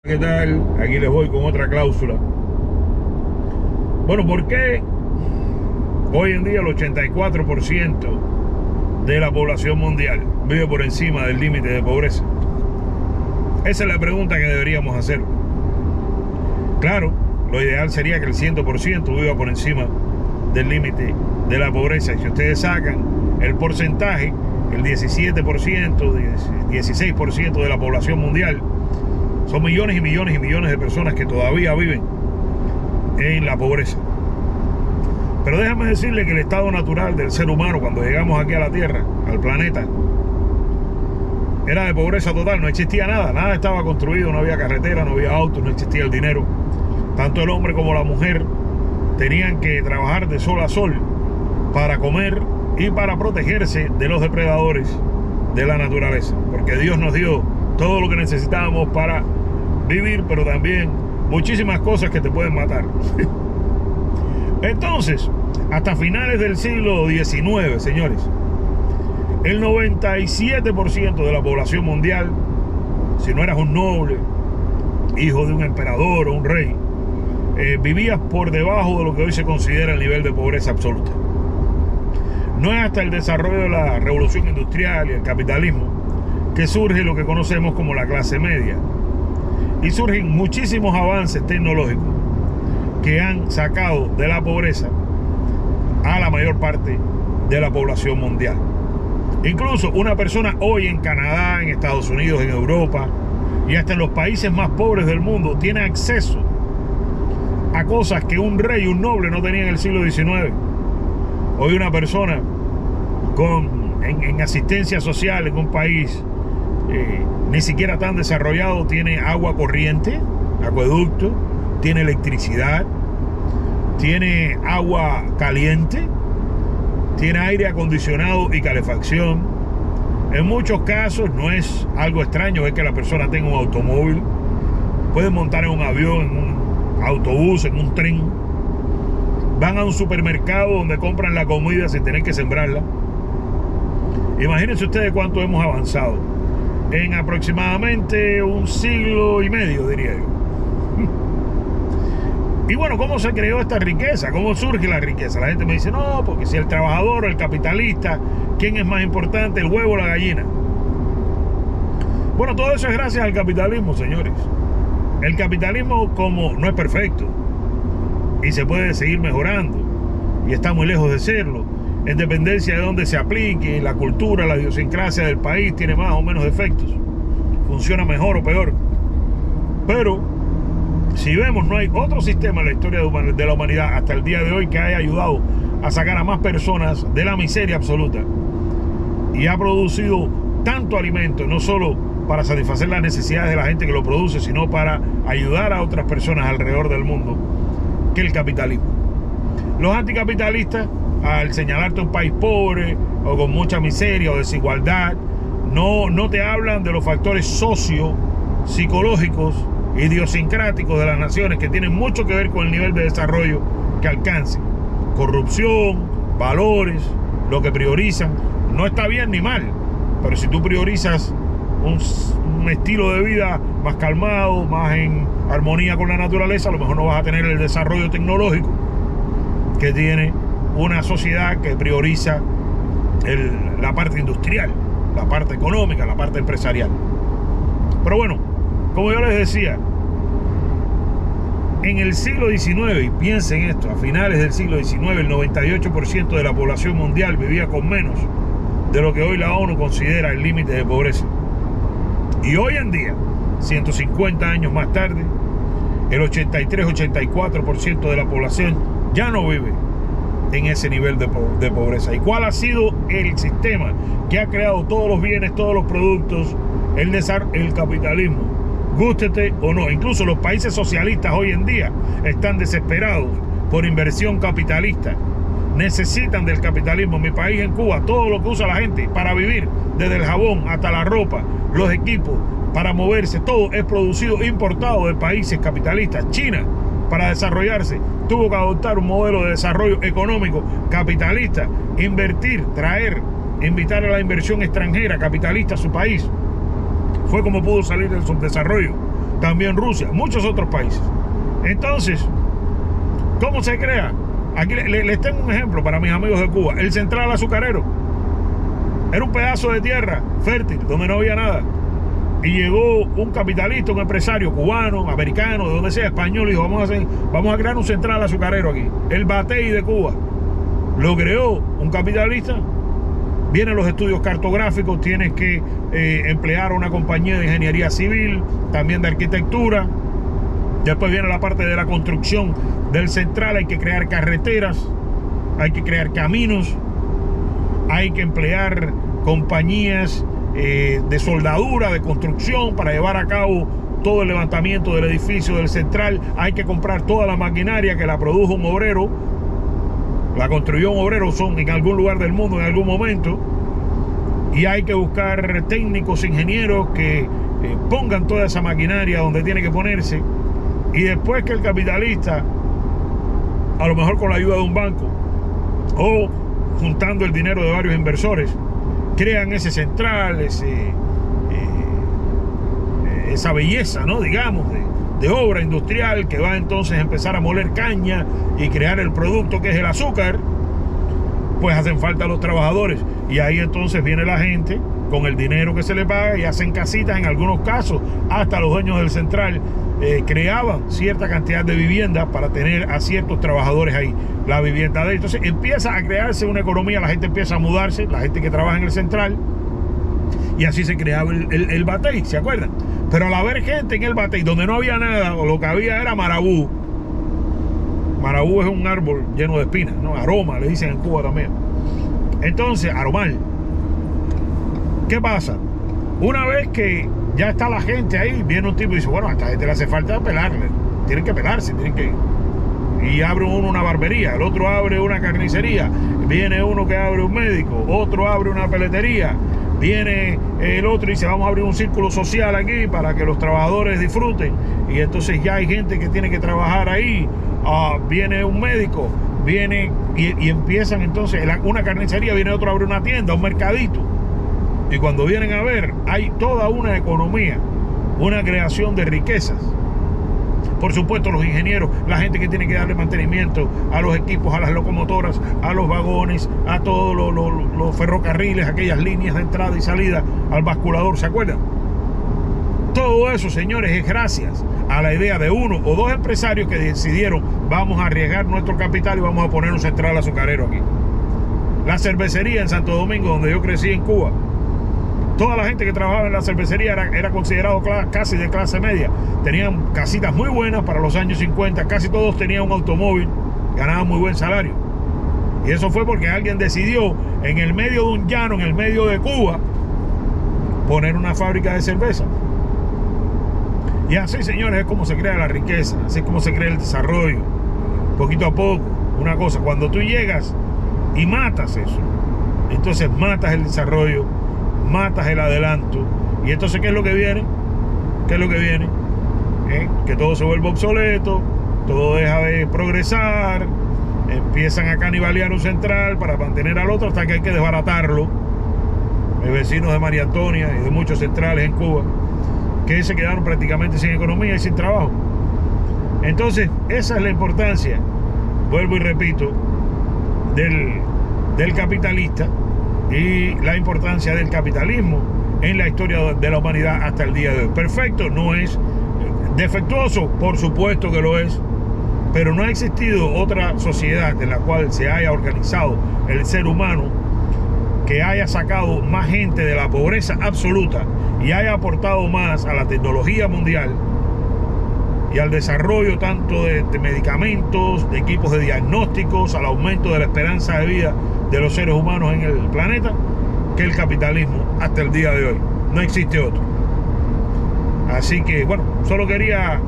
¿Qué tal? Aquí les voy con otra cláusula. Bueno, ¿por qué hoy en día el 84% de la población mundial vive por encima del límite de pobreza? Esa es la pregunta que deberíamos hacer. Claro, lo ideal sería que el 100% viva por encima del límite de la pobreza. Y si ustedes sacan el porcentaje, el 17%, 16% de la población mundial, son millones y millones y millones de personas que todavía viven en la pobreza. Pero déjame decirle que el estado natural del ser humano cuando llegamos aquí a la Tierra, al planeta, era de pobreza total. No existía nada, nada estaba construido, no había carretera, no había autos, no existía el dinero. Tanto el hombre como la mujer tenían que trabajar de sol a sol para comer y para protegerse de los depredadores de la naturaleza, porque Dios nos dio todo lo que necesitábamos para vivir, pero también muchísimas cosas que te pueden matar. Entonces, hasta finales del siglo XIX, señores, el 97% de la población mundial, si no eras un noble, hijo de un emperador o un rey, vivías por debajo de lo que hoy se considera el nivel de pobreza absoluta. No es hasta el desarrollo de la revolución industrial y el capitalismo que surge lo que conocemos como la clase media. Y surgen muchísimos avances tecnológicos que han sacado de la pobreza a la mayor parte de la población mundial. Incluso una persona hoy en Canadá, en Estados Unidos, en Europa y hasta en los países más pobres del mundo tiene acceso a cosas que un rey, un noble no tenía en el siglo XIX. Hoy una persona en asistencia social en un país ni siquiera tan desarrollado tiene agua corriente, acueducto, tiene electricidad, tiene agua caliente, tiene aire acondicionado y calefacción. En muchos casos no es algo extraño ver que la persona tenga un automóvil, puede montar en un avión, en un autobús, en un tren. Van a un supermercado donde compran la comida sin tener que sembrarla. Imagínense ustedes cuánto hemos avanzado en aproximadamente un siglo y medio, diría yo. Y bueno, ¿cómo se creó esta riqueza? ¿Cómo surge la riqueza? La gente me dice, no, porque si el trabajador o el capitalista, ¿quién es más importante, el huevo o la gallina? Bueno, todo eso es gracias al capitalismo, señores. El capitalismo, como no es perfecto y se puede seguir mejorando y está muy lejos de serlo, en dependencia de dónde se aplique, la cultura, la idiosincrasia del país tiene más o menos defectos, funciona mejor o peor. Pero si vemos, no hay otro sistema en la historia de la humanidad hasta el día de hoy que haya ayudado a sacar a más personas de la miseria absoluta y ha producido tanto alimento, no solo para satisfacer las necesidades de la gente que lo produce, sino para ayudar a otras personas alrededor del mundo, que el capitalismo. Los anticapitalistas, al señalarte un país pobre o con mucha miseria o desigualdad, no te hablan de los factores socio-psicológicos, idiosincráticos de las naciones que tienen mucho que ver con el nivel de desarrollo que alcancen. Corrupción, valores, lo que priorizan, no está bien ni mal, pero si tú priorizas un estilo de vida más calmado, más en armonía con la naturaleza, a lo mejor no vas a tener el desarrollo tecnológico que tiene una sociedad que prioriza la parte industrial, la parte económica, la parte empresarial. Pero bueno, como yo les decía, en el siglo XIX, y piensen esto, a finales del siglo XIX, el 98% de la población mundial vivía con menos de lo que hoy la ONU considera el límite de pobreza. Y hoy en día, 150 años más tarde, el 83-84% de la población ya no vive en ese nivel de pobreza. ¿Y cuál ha sido el sistema que ha creado todos los bienes, todos los productos, el capitalismo? Gústete o no. Incluso los países socialistas hoy en día están desesperados por inversión capitalista. Necesitan del capitalismo. En mi país, en Cuba, todo lo que usa la gente para vivir, desde el jabón hasta la ropa, los equipos para moverse, todo es producido, importado de países capitalistas. China, para desarrollarse, tuvo que adoptar un modelo de desarrollo económico capitalista, invertir, traer, invitar a la inversión extranjera capitalista a su país. Fue como pudo salir del subdesarrollo. también Rusia, muchos otros países. Entonces, ¿cómo se crea? Aquí les tengo un ejemplo para mis amigos de Cuba. El Central Azucarero era un pedazo de tierra fértil donde no había nada, y llegó un capitalista, un empresario cubano, americano, de donde sea, español, y dijo: vamos a crear un central azucarero aquí, el Batey de Cuba. Lo creó un capitalista. Vienen los estudios cartográficos, tienes que emplear a una compañía de ingeniería civil, también de arquitectura. Después viene la parte de la construcción del central. Hay que crear carreteras, hay que crear caminos, hay que emplear compañías de soldadura, de construcción, para llevar a cabo todo el levantamiento del edificio del central. Hay que comprar toda la maquinaria que la produjo un obrero, la construyó un obrero en algún lugar del mundo en algún momento, y hay que buscar técnicos, ingenieros que pongan toda esa maquinaria donde tiene que ponerse. Y después que el capitalista, a lo mejor con la ayuda de un banco o juntando el dinero de varios inversores, crean ese central, esa belleza, ¿no?, digamos, de obra industrial, que va entonces a empezar a moler caña y crear el producto que es el azúcar. Pues hacen falta los trabajadores, y ahí entonces viene la gente con el dinero que se le paga y hacen casitas. En algunos casos hasta los dueños del central creaban cierta cantidad de viviendas para tener a ciertos trabajadores ahí, la vivienda de ellos. Entonces empieza a crearse una economía, la gente empieza a mudarse, la gente que trabaja en el central, y así se creaba el Batey, ¿se acuerdan? Pero al haber gente en el Batey donde no había nada, o lo que había era marabú. Marabú es un árbol lleno de espinas, ¿no? Aroma, le dicen en Cuba también. Entonces, aromal. ¿Qué pasa? Una vez que ya está la gente ahí, viene un tipo y dice: bueno, a esta gente le hace falta pelarle. Tienen que pelarse, y abre uno una barbería, el otro abre una carnicería, viene uno que abre un médico, otro abre una peletería, viene el otro y dice: vamos a abrir un círculo social aquí para que los trabajadores disfruten. Y entonces ya hay gente que tiene que trabajar ahí. Viene un médico, viene y empiezan entonces una carnicería, viene otro a abrir una tienda, un mercadito. Y cuando vienen a ver, hay toda una economía, una creación de riquezas. Por supuesto, los ingenieros, la gente que tiene que darle mantenimiento a los equipos, a las locomotoras, a los vagones, a todos los ferrocarriles, aquellas líneas de entrada y salida, al basculador, ¿se acuerdan? Todo eso, señores, es gracias a la idea de uno o dos empresarios que decidieron: vamos a arriesgar nuestro capital y vamos a poner un central azucarero aquí. La cervecería en Santo Domingo, donde yo crecí en Cuba, toda la gente que trabajaba en la cervecería era considerado casi de clase media. Tenían casitas muy buenas para los años 50, casi todos tenían un automóvil, ganaban muy buen salario. Y eso fue porque alguien decidió, en el medio de un llano, en el medio de Cuba, poner una fábrica de cerveza. Y así, señores, es como se crea la riqueza, así es como se crea el desarrollo, poquito a poco. Una cosa, cuando tú llegas y matas eso, entonces matas el desarrollo, matas el adelanto. Y entonces, ¿qué es lo que viene? ¿Qué es lo que viene? Que todo se vuelve obsoleto, todo deja de progresar, empiezan a canibalear un central para mantener al otro, hasta que hay que desbaratarlo. Mis vecinos de María Antonia y de muchos centrales en Cuba, que se quedaron prácticamente sin economía y sin trabajo. Entonces, esa es la importancia, vuelvo y repito, del capitalista, y la importancia del capitalismo en la historia de la humanidad hasta el día de hoy. Perfecto no es, defectuoso por supuesto que lo es, pero no ha existido otra sociedad en la cual se haya organizado el ser humano, que haya sacado más gente de la pobreza absoluta y haya aportado más a la tecnología mundial y al desarrollo tanto de medicamentos, de equipos de diagnósticos, al aumento de la esperanza de vida de los seres humanos en el planeta, que el capitalismo hasta el día de hoy. No existe otro. Así que, bueno, solo quería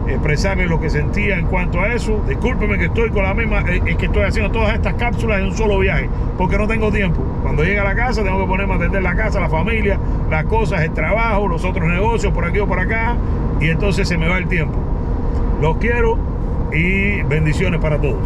expresarles lo que sentía en cuanto a eso. Discúlpeme que estoy con la misma, es que estoy haciendo todas estas cápsulas en un solo viaje, porque no tengo tiempo. Cuando llegue a la casa tengo que ponerme a atender la casa, la familia, las cosas, el trabajo, los otros negocios por aquí o por acá, y entonces se me va el tiempo. Los quiero y bendiciones para todos.